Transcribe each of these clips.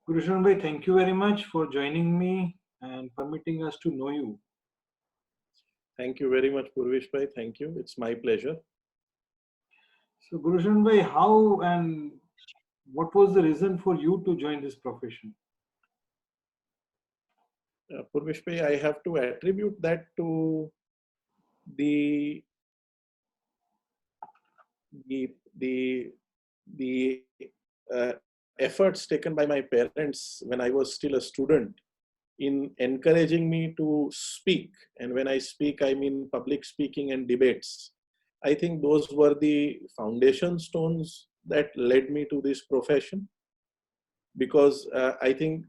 Gurushan Bhai, thank you very much for joining me and permitting us to know you. Thank you very much, Purvish Bhai. Thank you. It's my pleasure. So, Gurushan Bhai, how and what was the reason for you to join this profession? Purvish Bhai, I have to attribute that to the the the the efforts taken by my parents when I was still a student in encouraging me to speak. And when I speak, I mean public speaking and debates. I think those were the foundation stones that led me to this profession, because I think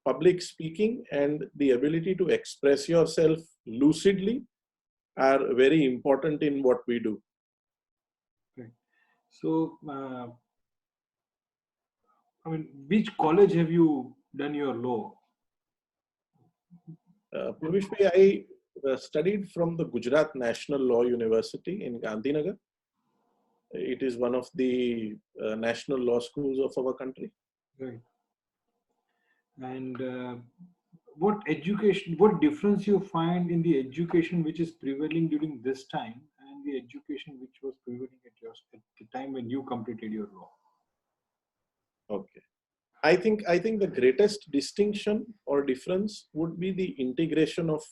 public speaking and the ability to express yourself lucidly are very important in what we do. Right. So, which college have you done your law? Purvish Bhai, I studied from the Gujarat National Law University in Gandhinagar. It is one of the national law schools of our country. Right. And what difference you find in the education which is prevailing during this time and the education which was prevailing at the time when you completed your law? Okay. I think the greatest distinction or difference would be the integration of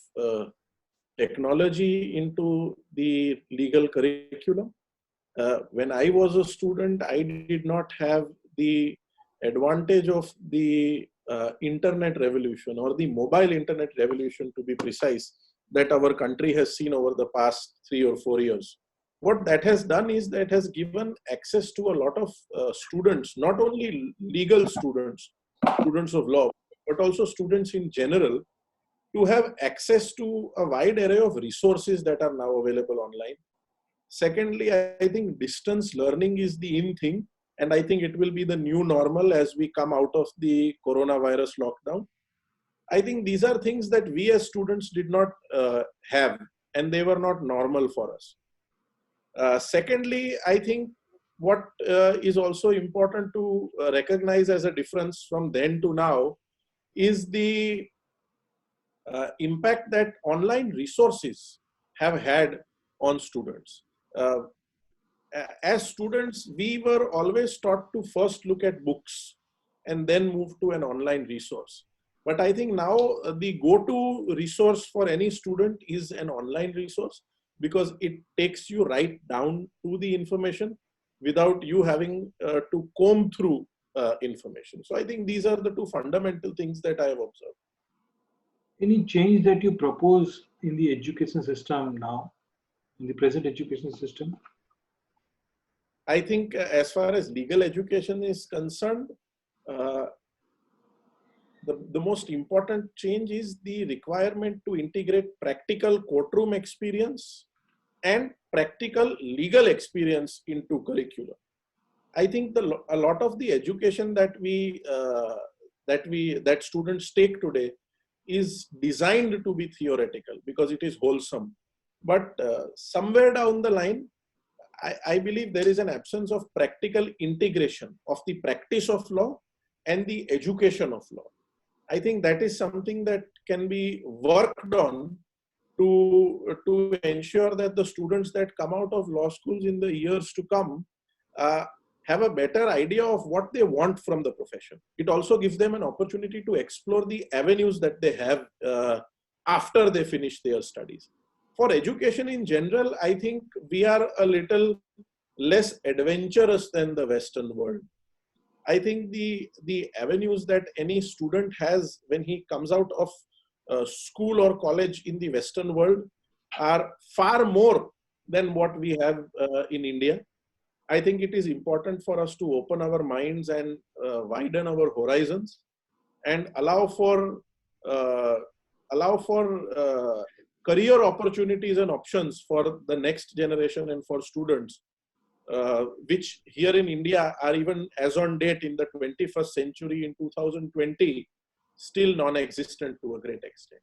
technology into the legal curriculum. When I was a student, I did not have the advantage of the internet revolution, or the mobile internet revolution to be precise, that our country has seen over the past 3 or 4 years. What that has done is that has given access to a lot of students, not only legal students, students of law, but also students in general, to have access to a wide array of resources that are now available online. Secondly, I think distance learning is the in thing, and I think it will be the new normal as we come out of the coronavirus lockdown. I think these are things that we as students did not have, and they were not normal for us. Secondly, I think what is also important to recognize as a difference from then to now is the impact that online resources have had on students. Uh, as students, we were always taught to first look at books and then move to an online resource. But I think now the go-to resource for any student is an online resource, because it takes you right down to the information without you having to comb through information. So I think these are the two fundamental things that I have observed. Any change that you propose in the education system now, in the present education system? I think as far as legal education is concerned, uh, the most important change is the requirement to integrate practical courtroom experience and practical legal experience into curriculum. I think a lot of the education that students take today is designed to be theoretical because it is wholesome. But somewhere down the line, I believe there is an absence of practical integration of the practice of law and the education of law. I think that is something that can be worked on to ensure that the students that come out of law schools in the years to come uh, have a better idea of what they want from the profession. It also gives them an opportunity to explore the avenues that they have after they finish their studies. For education in general, I think we are a little less adventurous than the Western world. I think the avenues that any student has when he comes out of school or college in the Western world are far more than what we have in India. I think it is important for us to open our minds and widen our horizons and uh, allow for career opportunities and options for the next generation and for students, which here in India are, even as on date in the 21st century in 2020, still non-existent to a great extent.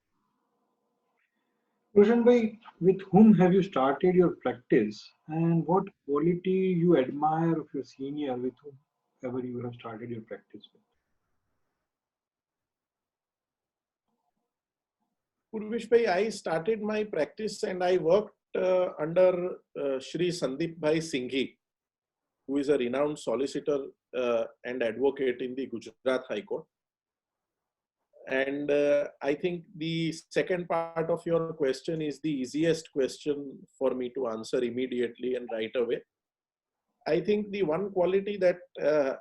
Roshan bhai, with whom have you started your practice and what quality you admire of your senior with whomever you have started your practice with? Purvish Bhai, I started my practice and I worked under Shri Sandeep Bhai Singhi, who is a renowned solicitor and advocate in the Gujarat High Court. And I think the second part of your question is the easiest question for me to answer immediately and right away. I think the one quality that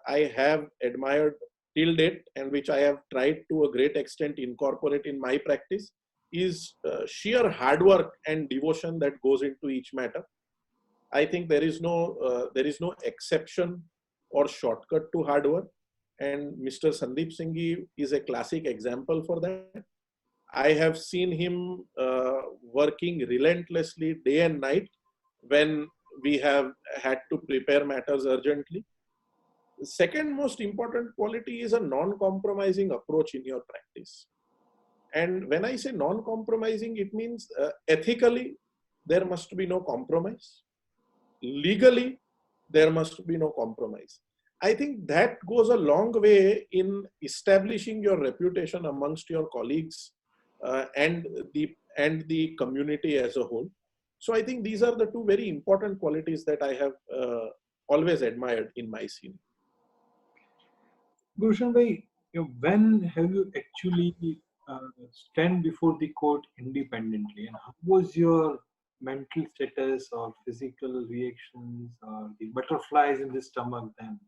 I have admired till date and which I have tried to a great extent incorporate in my practice is sheer hard work and devotion that goes into each matter. I think there is no exception or shortcut to hard work, and Mr. Sandeep Singhi is a classic example for that. I have seen him working relentlessly day and night when we have had to prepare matters urgently. The second most important quality is a non-compromising approach in your practice. And when I say non-compromising, it means ethically, there must be no compromise. Legally, there must be no compromise. I think that goes a long way in establishing your reputation amongst your colleagues and the community as a whole. So I think these are the two very important qualities that I have always admired in my scene. Bhushan Bhai, when have you actually stand before the court independently, and how was your mental status or physical reactions or the butterflies in the stomach then?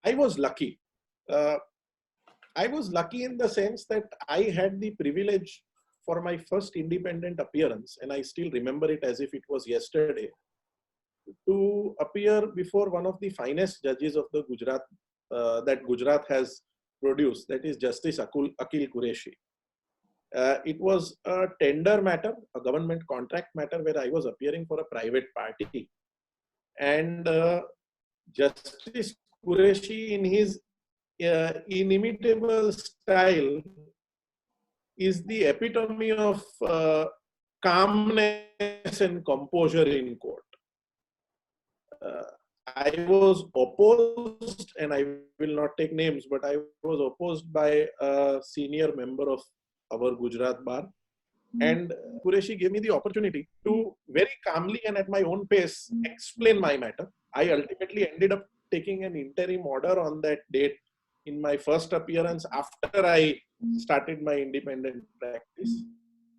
I was lucky. I was lucky in the sense that I had the privilege for my first independent appearance, and I still remember it as if it was yesterday, to appear before one of the finest judges of the Gujarat that Gujarat has produced, that is Justice Akil Qureshi. It was a tender matter, a government contract matter where I was appearing for a private party. And Justice Qureshi, in his inimitable style, is the epitome of calmness and composure in court. I was opposed, and I will not take names, but I was opposed by a senior member of our Gujarat bar. And Qureshi gave me the opportunity to very calmly and at my own pace explain my matter. I ultimately ended up taking an interim order on that date in my first appearance after I started my independent practice.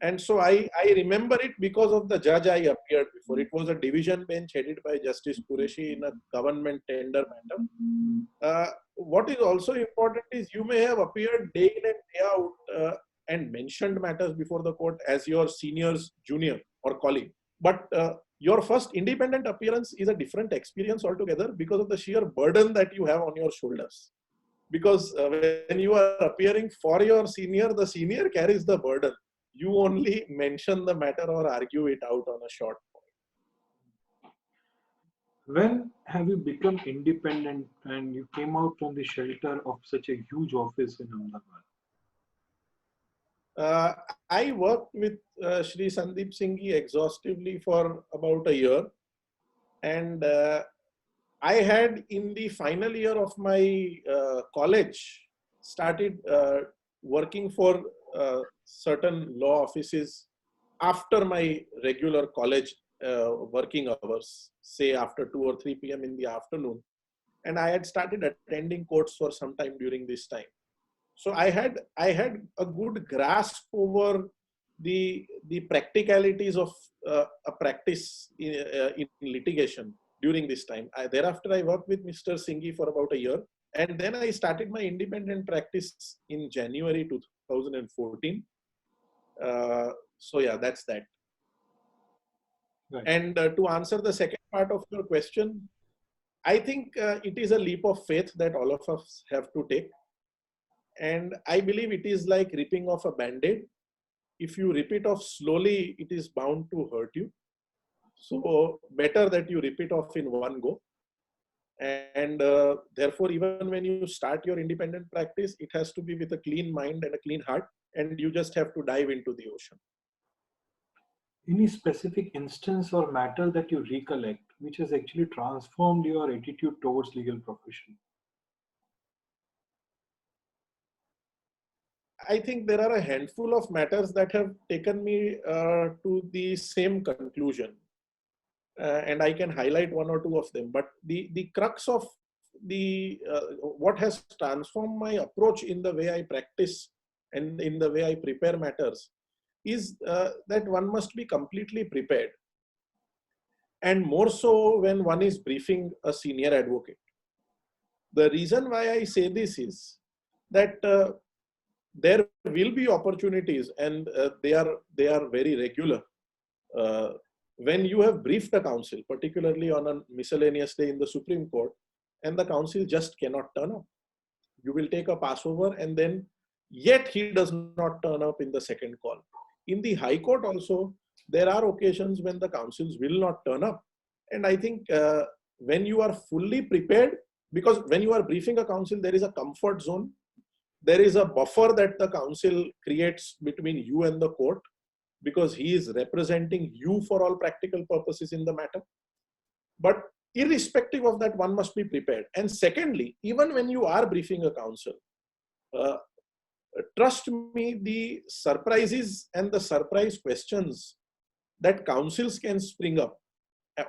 And so I remember it because of the judge I appeared before. It was a division bench headed by Justice Qureshi in a government tender matter. What is also important is you may have appeared day in and day out and mentioned matters before the court as your senior's junior or colleague. But your first independent appearance is a different experience altogether because of the sheer burden that you have on your shoulders. Because when you are appearing for your senior, the senior carries the burden. You only mention the matter or argue it out on a short point. When have you become independent and you came out from the shelter of such a huge office in Ahmedabad? I worked with Shri Sandeep Singhi exhaustively for about a year. And I had, in the final year of my college, started working for certain law offices after my regular college working hours, say after 2 or 3 p.m. in the afternoon. And I had started attending courts for some time during this time. So I had a good grasp over the practicalities of a practice in litigation during this time. Thereafter, I worked with Mr. Singhi for about a year. And then I started my independent practice in January 2014. So yeah, that's that. Right. And to answer the second part of your question, I think it is a leap of faith that all of us have to take. And I believe it is like ripping off a band-aid. If you rip it off slowly, it is bound to hurt you. So better that you rip it off in one go. And therefore, even when you start your independent practice, it has to be with a clean mind and a clean heart. And you just have to dive into the ocean. Any specific instance or matter that you recollect which has actually transformed your attitude towards legal profession? I think there are a handful of matters that have taken me to the same conclusion. And I can highlight one or two of them. But the crux of what has transformed my approach in the way I practice and in the way I prepare matters is that one must be completely prepared. And more so when one is briefing a senior advocate. The reason why I say this is that there will be opportunities, and they are very regular. When you have briefed a counsel, particularly on a miscellaneous day in the Supreme Court, and the counsel just cannot turn up, you will take a passover, and then yet he does not turn up in the second call. In the High Court also, there are occasions when the counsels will not turn up. And I think when you are fully prepared, because when you are briefing a counsel, there is a comfort zone. There is a buffer that the counsel creates between you and the court, because he is representing you for all practical purposes in the matter. But irrespective of that, one must be prepared. And secondly, even when you are briefing a counsel, trust me, the surprises and the surprise questions that counsels can spring up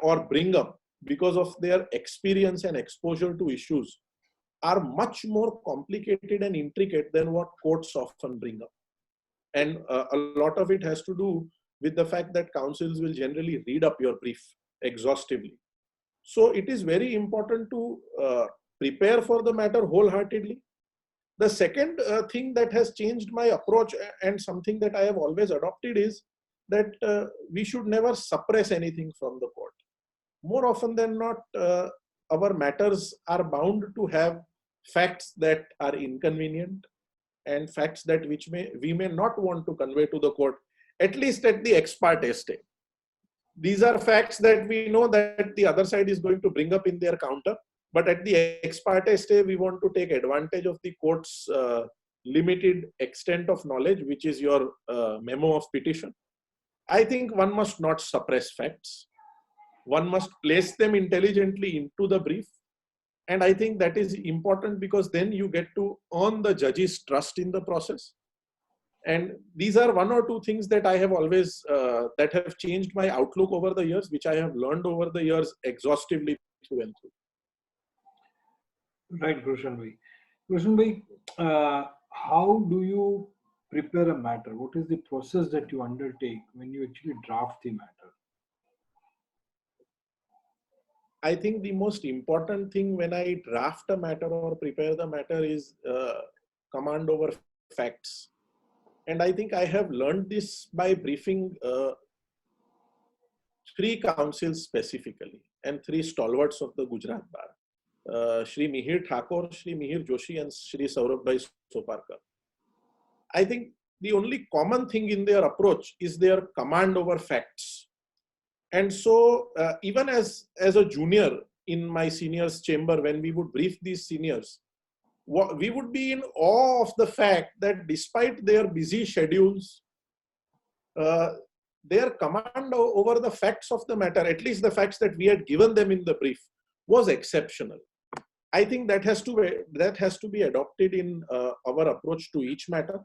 or bring up because of their experience and exposure to issues are much more complicated and intricate than what courts often bring up. And a lot of it has to do with the fact that counsels will generally read up your brief exhaustively. So it is very important to prepare for the matter wholeheartedly. The second thing that has changed my approach, and something that I have always adopted, is that we should never suppress anything from the court. More often than not, our matters are bound to have facts that are inconvenient and facts that we may not want to convey to the court, at least at the ex parte stage. These are facts that we know that the other side is going to bring up in their counter, but at the ex parte stage, we want to take advantage of the court's limited extent of knowledge, which is your memo of petition. I think one must not suppress facts. One must place them intelligently into the brief. And I think that is important, because then you get to earn the judge's trust in the process. And these are one or two things that I have always, that have changed my outlook over the years, which I have learned over the years exhaustively through and through. Right, Roshan bhai. Roshan bhai, how do you prepare a matter? What is the process that you undertake when you actually draft the matter? I think the most important thing when I draft a matter or prepare the matter is command over facts. And I think I have learned this by briefing three counsels specifically, and three stalwarts of the Gujarat Bar, Shri Mihir Thakur, Shri Mihir Joshi, and Shri Saurabh Soparkar. I think the only common thing in their approach is their command over facts. And so even as a junior in my seniors' chamber, when we would brief these seniors, we would be in awe of the fact that despite their busy schedules, their command over the facts of the matter, at least the facts that we had given them in the brief, was exceptional. I think that has to be adopted in our approach to each matter,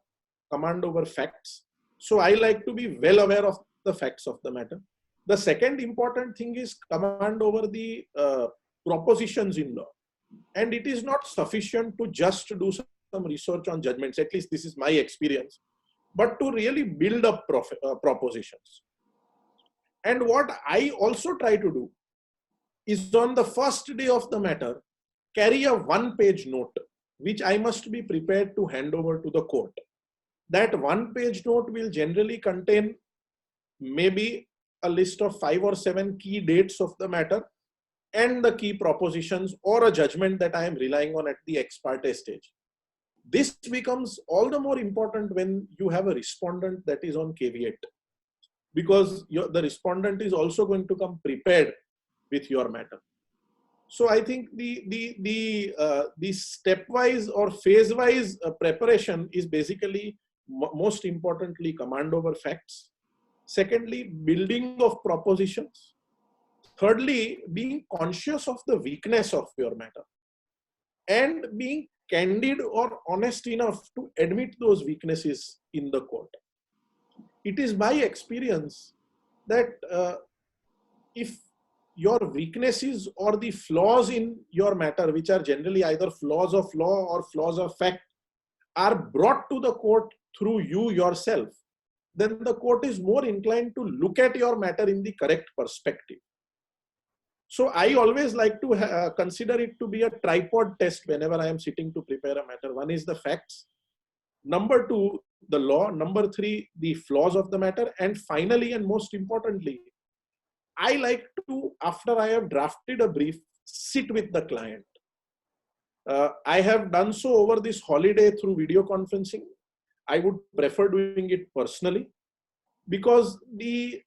command over facts. So I like to be well aware of the facts of the matter. The second important thing is command over the propositions in law. And it is not sufficient to just do some research on judgments, at least this is my experience, but to really build up propositions. And what I also try to do is, on the first day of the matter, carry a one-page note, which I must be prepared to hand over to the court. That one-page note will generally contain maybe a list of 5 or 7 key dates of the matter and the key propositions or a judgment that I am relying on at the ex parte stage. This becomes all the more important when you have a respondent that is on caveat, because the respondent is also going to come prepared with your matter. So I think the stepwise or phase-wise preparation is basically, most importantly, command over facts. Secondly, building of propositions. Thirdly, being conscious of the weakness of your matter. And being candid or honest enough to admit those weaknesses in the court. It is by experience that if your weaknesses or the flaws in your matter, which are generally either flaws of law or flaws of fact, are brought to the court through you yourself, then the court is more inclined to look at your matter in the correct perspective. So I always like to consider it to be a tripod test whenever I am sitting to prepare a matter. One is the facts, number two, the law, number three, the flaws of the matter, and finally and most importantly, I like to, after I have drafted a brief, sit with the client. I have done so over this holiday through video conferencing. I would prefer doing it personally because the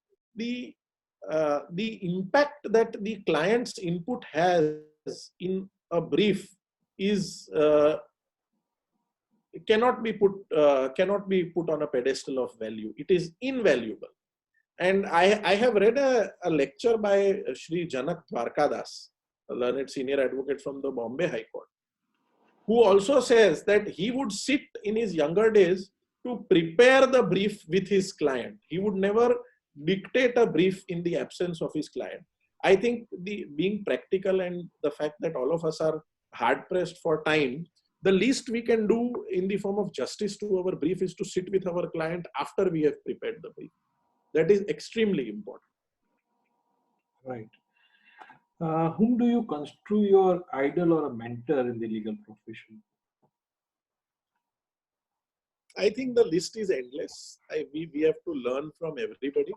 impact that the client's input has in a brief is cannot be put on a pedestal of value. It is invaluable. And I have read a lecture by Shri Janak Dwarkadas, a learned senior advocate from the Bombay High Court, who also says that he would sit in his younger days to prepare the brief with his client. He would never dictate a brief in the absence of his client. I think being practical and the fact that all of us are hard pressed for time, the least we can do in the form of justice to our brief is to sit with our client after we have prepared the brief. That is extremely important. Right. Whom do you construe your idol or a mentor in the legal profession? I think the list is endless. We have to learn from everybody.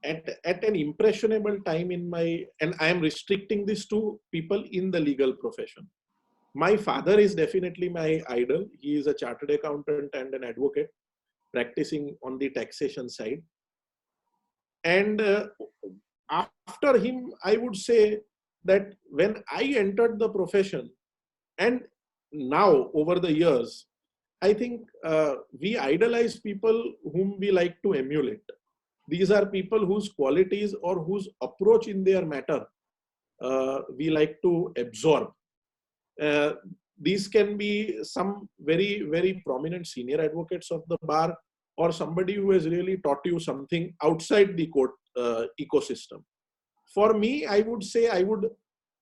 At an impressionable time in my, and I am restricting this to people in the legal profession. My father is definitely my idol. He is a chartered accountant and an advocate practicing on the taxation side. And after him, I would say that when I entered the profession, and now over the years, I think we idolize people whom we like to emulate. These are people whose qualities or whose approach in their matter we like to absorb. These can be some very, very prominent senior advocates of the bar, or somebody who has really taught you something outside the court ecosystem. For me, I would say I would,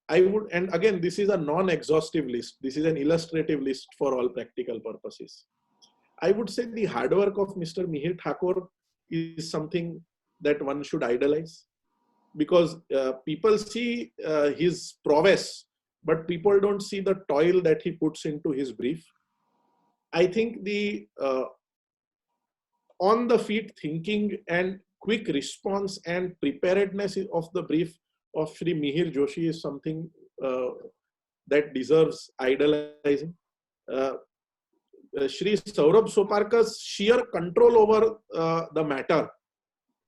and again, this is a non-exhaustive list. This is an illustrative list for all practical purposes. I would say the hard work of Mr. Mihir Thakur is something that one should idolize, because people see his prowess, but people don't see the toil that he puts into his brief. I think the on the feet thinking and quick response and preparedness of the brief of Shri Mihir Joshi is something that deserves idolizing. Shri Saurabh Soparkar's sheer control over the matter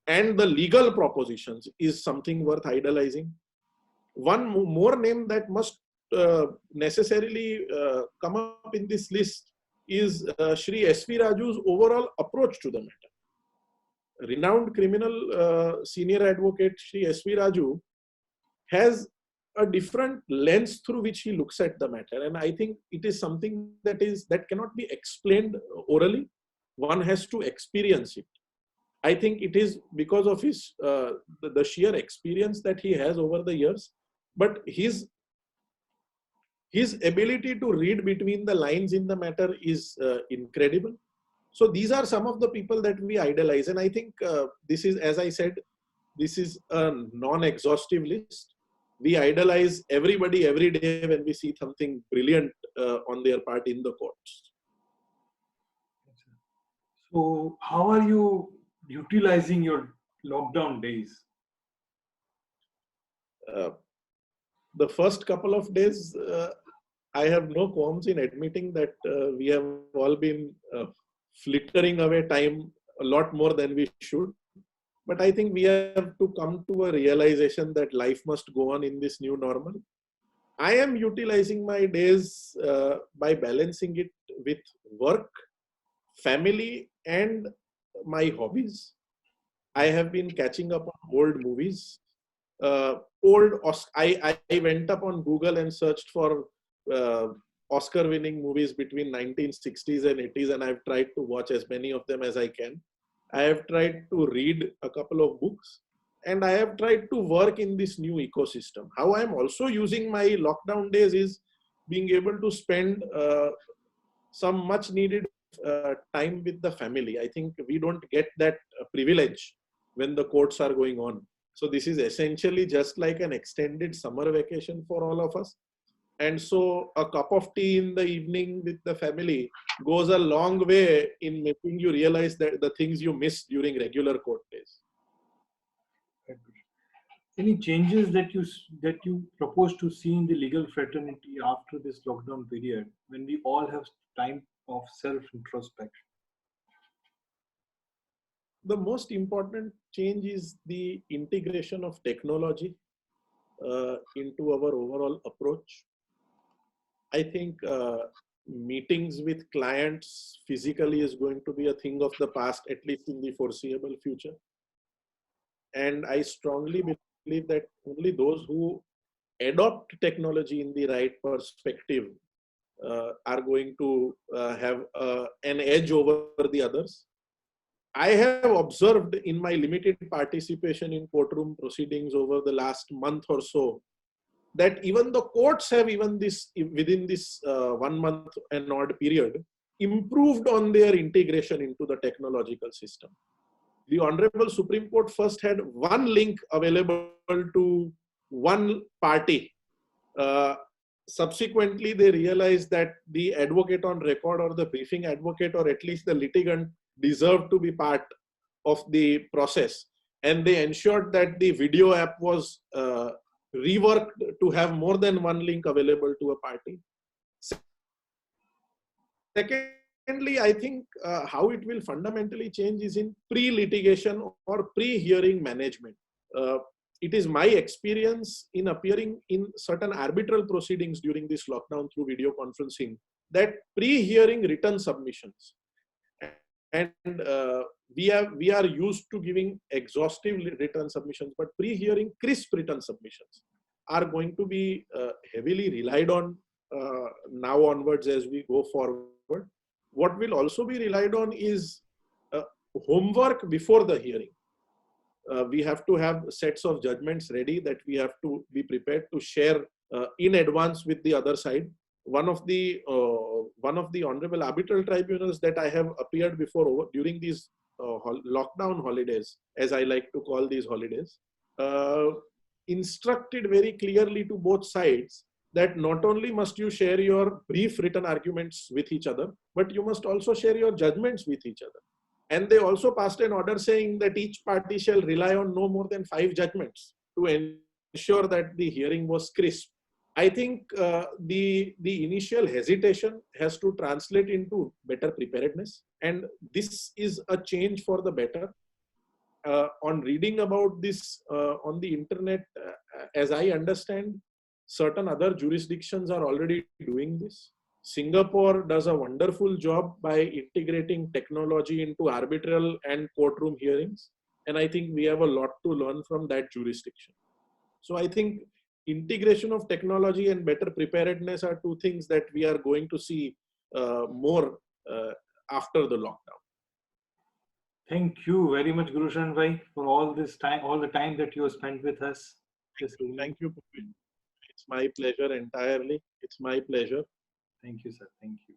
and the legal propositions is something worth idolizing. One more name that must necessarily come up in this list is Shri S.V. Raju's overall approach to the matter. Renowned criminal senior advocate Shri S.V. Raju has a different lens through which he looks at the matter, and I think it is something that cannot be explained orally. One has to experience it. I think it is because of his the sheer experience that he has over the years, but his ability to read between the lines in the matter is incredible. So these are some of the people that we idolize, and I think this is, as I said, this is a non-exhaustive list. We idolize everybody every day when we see something brilliant on their part in the courts. So how are you utilizing your lockdown days? The first couple of days, I have no qualms in admitting that we have all been flittering away time a lot more than we should. But I think we have to come to a realization that life must go on in this new normal. I am utilizing my days by balancing it with work, family, and my hobbies. I have been catching up on old movies. I went up on Google and searched for Oscar winning movies between 1960s and 80s, and I've tried to watch as many of them as I can. I have tried to read a couple of books, and I have tried to work in this new ecosystem. How I'm also using my lockdown days is being able to spend some much needed time with the family. I think we don't get that privilege when the courts are going on. So this is essentially just like an extended summer vacation for all of us. And so a cup of tea in the evening with the family goes a long way in making you realize that the things you miss during regular court days. Any changes that you propose to see in the legal fraternity after this lockdown period, when we all have time of self introspection? The most important change is the integration of technology into our overall approach. I think meetings with clients physically is going to be a thing of the past, at least in the foreseeable future. And I strongly believe that only those who adopt technology in the right perspective are going to have an edge over the others. I have observed in my limited participation in courtroom proceedings over the last month or so that even the courts have, even this within this 1 month and odd period, improved on their integration into the technological system. The Honorable Supreme Court first had one link available to one party. Subsequently, they realized that the advocate on record or the briefing advocate or at least the litigant deserved to be part of the process. And they ensured that the video app was reworked to have more than one link available to a party. Secondly, I think how it will fundamentally change is in pre-litigation or pre-hearing management. It is my experience in appearing in certain arbitral proceedings during this lockdown through video conferencing that pre-hearing written submissions, and we are used to giving exhaustive written submissions, but pre-hearing crisp written submissions are going to be heavily relied on now onwards as we go forward. What will also be relied on is homework before the hearing. We have to have sets of judgments ready that we have to be prepared to share in advance with the other side. One of the honorable arbitral tribunals that I have appeared before during these lockdown holidays, as I like to call these holidays, instructed very clearly to both sides that not only must you share your brief written arguments with each other, but you must also share your judgments with each other. And they also passed an order saying that each party shall rely on no more than 5 judgments to ensure that the hearing was crisp. I think the initial hesitation has to translate into better preparedness. And this is a change for the better. On reading about this on the internet, as I understand, certain other jurisdictions are already doing this. Singapore does a wonderful job by integrating technology into arbitral and courtroom hearings. And I think we have a lot to learn from that jurisdiction. So I think integration of technology and better preparedness are two things that we are going to see more after the lockdown. Thank you very much, Gurushan Bhai, for all this time, all the time that you have spent with us. Thank you, Pupin. It's my pleasure entirely. It's my pleasure. Thank you, sir. Thank you.